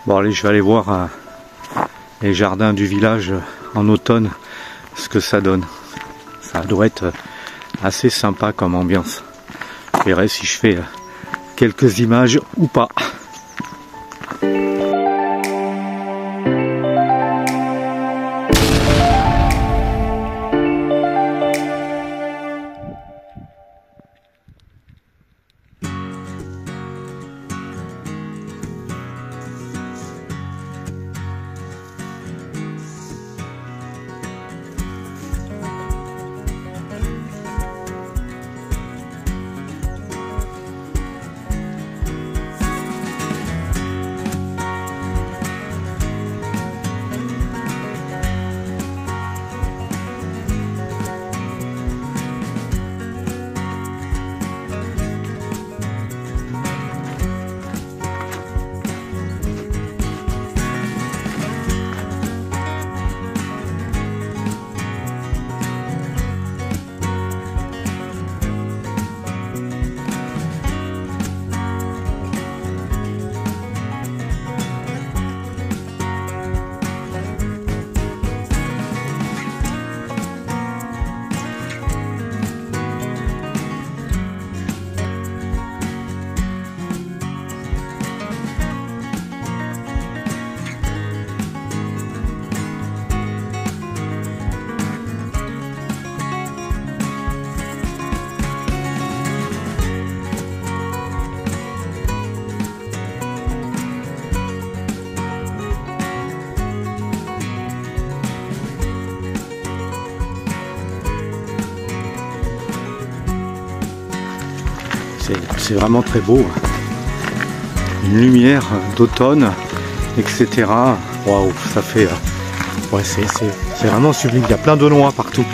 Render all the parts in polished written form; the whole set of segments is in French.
Bon allez, je vais aller voir les jardins du village en automne, ce que ça donne. Ça doit être assez sympa comme ambiance. Je verrai si je fais quelques images ou pas. C'est vraiment très beau. Une lumière d'automne, etc. Waouh, ça fait... ouais, c'est vraiment sublime. Il y a plein de noix partout.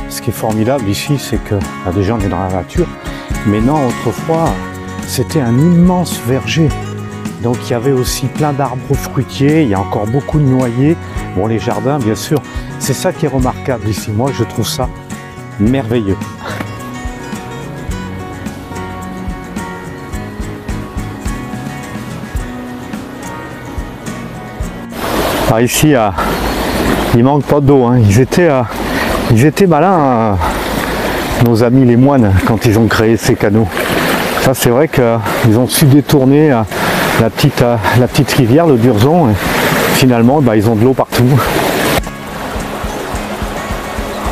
Ce qui est formidable ici, c'est que déjà on est dans la nature, mais non, autrefois c'était un immense verger, donc il y avait aussi plein d'arbres fruitiers, il y a encore beaucoup de noyers. Bon, les jardins, bien sûr, c'est ça qui est remarquable ici. Moi je trouve ça merveilleux. Ah, ici il manque pas d'eau, hein. Ils étaient malins, nos amis les moines, quand ils ont créé ces canaux. Ça, c'est vrai qu'ils ont su détourner la petite rivière, le Durzon, et finalement, ils ont de l'eau partout.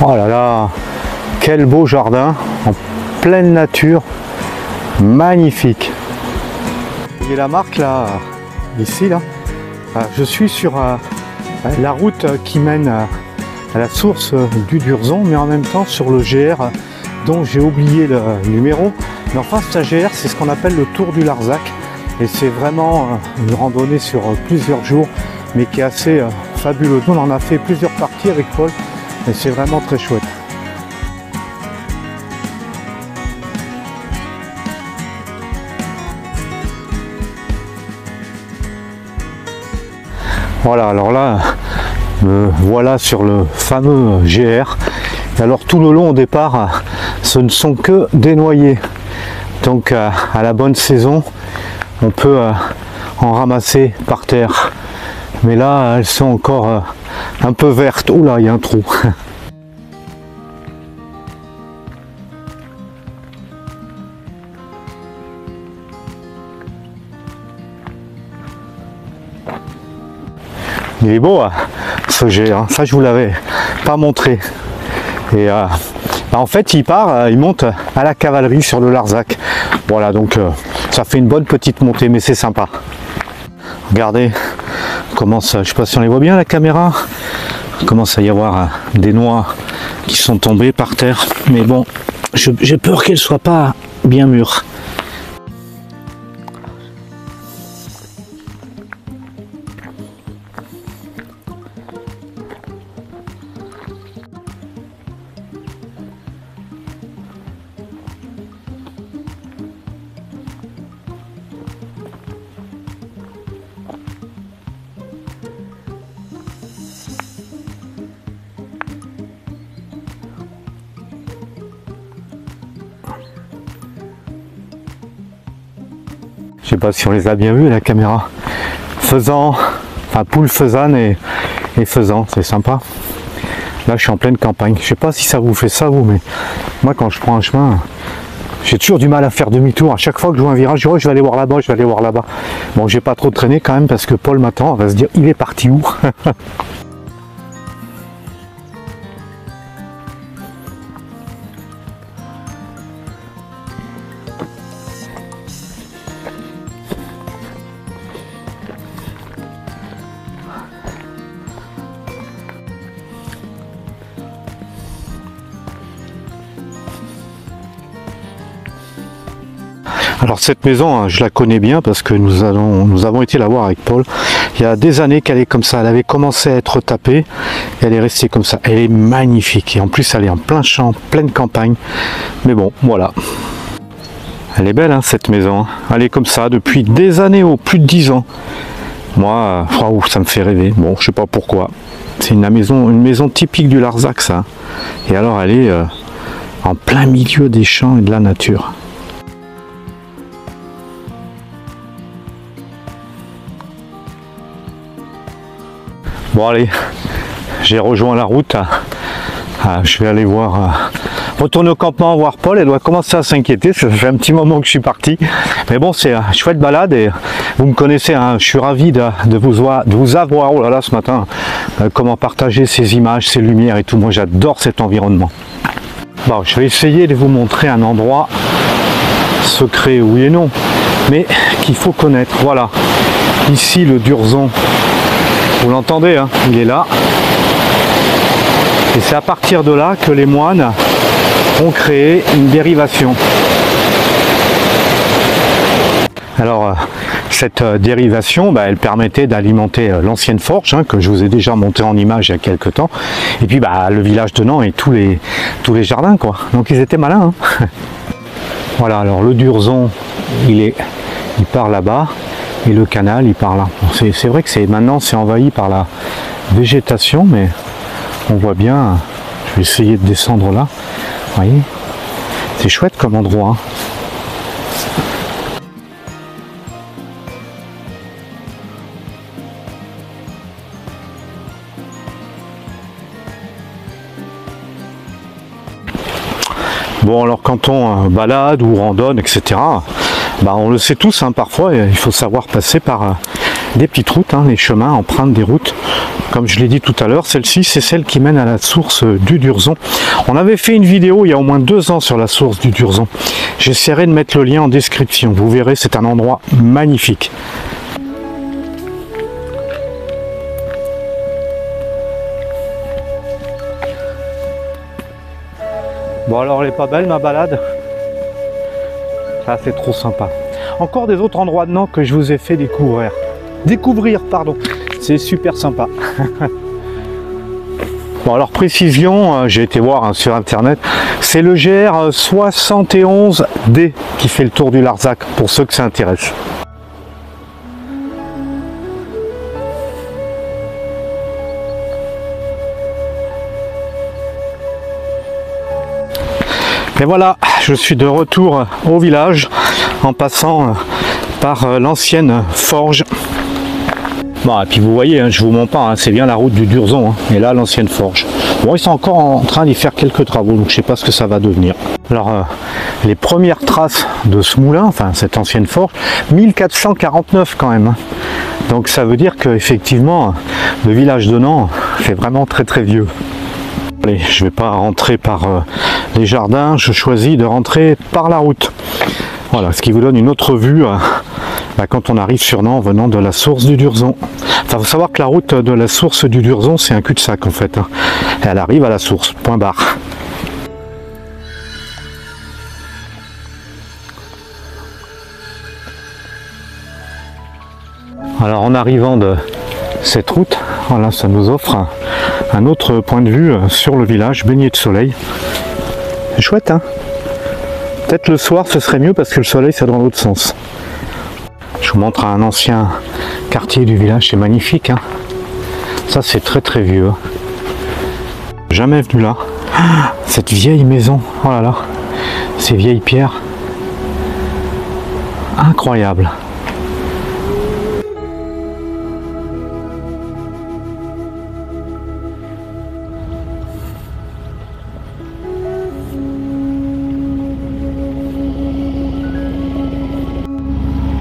Oh là là, quel beau jardin, en pleine nature, magnifique. Vous voyez la marque là, ici là, je suis sur la route qui mène à la source du Durzon, mais en même temps sur le GR dont j'ai oublié le numéro. Mais enfin, ce GR, c'est ce qu'on appelle le Tour du Larzac, et c'est vraiment une randonnée sur plusieurs jours, mais qui est assez fabuleux. On en a fait plusieurs parties avec Paul, et c'est vraiment très chouette. Voilà, alors là, voilà sur le fameux GR. Et alors tout le long au départ, ce ne sont que des noyers. Donc à la bonne saison, on peut en ramasser par terre. Mais là, elles sont encore un peu vertes. Oula, il y a un trou. Il est beau ce GR, ça je vous l'avais pas montré. Et en fait il monte à la cavalerie sur le Larzac. Voilà, donc ça fait une bonne petite montée, mais c'est sympa. Regardez comment ça, je sais pas si on les voit bien à la caméra, commence à y avoir des noix qui sont tombées par terre, mais bon, j'ai peur qu'elles soient pas bien mûres. Je sais pas si on les a bien vus, la caméra. Faisan, enfin poule faisane et faisan, c'est sympa. Là, je suis en pleine campagne. Je sais pas si ça vous fait ça, vous, mais moi, quand je prends un chemin, j'ai toujours du mal à faire demi-tour. À chaque fois que je vois un virage, je vais aller voir là-bas, je vais aller voir là-bas. Bon, j'ai pas trop traîné quand même parce que Paul m'attend. On va se dire, il est parti où? Alors cette maison, je la connais bien parce que nous avons été la voir avec Paul. Il y a des années qu'elle est comme ça. Elle avait commencé à être tapée et elle est restée comme ça. Elle est magnifique et en plus elle est en plein champ, pleine campagne. Mais bon, voilà. Elle est belle hein, cette maison. Elle est comme ça depuis des années, plus de 10 ans. Moi, ça me fait rêver. Bon, je sais pas pourquoi. C'est une maison typique du Larzac ça. Et alors elle est en plein milieu des champs et de la nature. Bon allez, j'ai rejoint la route, je vais aller voir, retourner au campement, voir Paul. Elle doit commencer à s'inquiéter, ça fait un petit moment que je suis parti. Mais bon, c'est une chouette balade et vous me connaissez, hein, je suis ravi de vous avoir, oh là là, ce matin, comment partager ces images, ces lumières et tout. Moi j'adore cet environnement. Bon, je vais essayer de vous montrer un endroit secret, oui et non, mais qu'il faut connaître. Voilà, ici le Durzon. Vous l'entendez, hein, il est là. Et c'est à partir de là que les moines ont créé une dérivation. Alors, cette dérivation, elle permettait d'alimenter l'ancienne forge, hein, que je vous ai déjà monté en image il y a quelques temps. Et puis, le village de Nant et tous les jardins, quoi. Donc, ils étaient malins. Hein. Voilà, alors le Durzon, il part là-bas. Et le canal, il part là. C'est vrai que maintenant c'est envahi par la végétation, mais on voit bien. Je vais essayer de descendre là. Vous voyez, c'est chouette comme endroit. Hein. Bon, alors quand on balade ou randonne, etc., on le sait tous, hein, parfois il faut savoir passer par des petites routes, hein, les chemins, empruntent des routes. Comme je l'ai dit tout à l'heure, celle-ci c'est celle qui mène à la source du Durzon. On avait fait une vidéo il y a au moins 2 ans sur la source du Durzon. J'essaierai de mettre le lien en description. Vous verrez, c'est un endroit magnifique. Bon alors elle est pas belle ma balade. Ça c'est trop sympa. Encore des autres endroits de Nant que je vous ai fait découvrir, pardon. C'est super sympa. Bon alors précision, j'ai été voir sur internet, c'est le GR 71D qui fait le tour du Larzac pour ceux que ça intéresse. Et voilà, je suis de retour au village en passant par l'ancienne forge. Bon, et puis vous voyez, hein, je vous mens pas, hein, c'est bien la route du Durzon, hein, et là l'ancienne forge. Bon, ils sont encore en train d'y faire quelques travaux, donc je sais pas ce que ça va devenir. Alors, les premières traces de ce moulin, enfin cette ancienne forge, 1449 quand même. Hein. Donc ça veut dire qu'effectivement, le village de Nant, c'est vraiment très très vieux. Allez, je vais pas rentrer par les jardins, je choisis de rentrer par la route. Voilà, ce qui vous donne une autre vue quand on arrive sur Nant en venant de la source du Durzon. Enfin, il faut savoir que la route de la source du Durzon, c'est un cul-de-sac en fait. Hein. Elle arrive à la source, point barre. Alors en arrivant de cette route, voilà, ça nous offre un autre point de vue sur le village, baigné de soleil. C'est chouette, hein. Peut-être le soir ce serait mieux parce que le soleil c'est dans l'autre sens. Je vous montre un ancien quartier du village, c'est magnifique. Hein. Ça c'est très très vieux. Jamais venu là. Cette vieille maison, oh là là, ces vieilles pierres. Incroyable.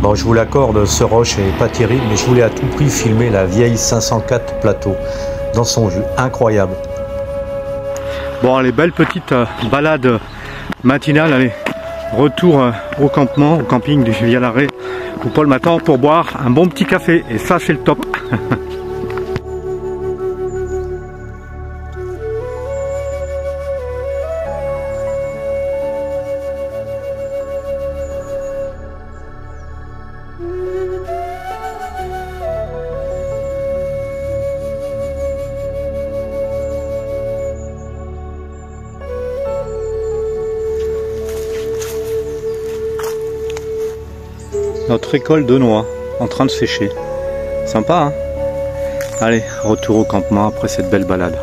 Bon, je vous l'accorde, ce roche est pas terrible, mais je voulais à tout prix filmer la vieille 504 plateau dans son jus. Incroyable. Bon, allez, belle petite balade matinale. Allez, retour au campement, au camping du Villaret, où Paul m'attend pour boire un bon petit café. Et ça, c'est le top. Notre récolte de noix en train de sécher. Sympa, hein? Allez, retour au campement après cette belle balade.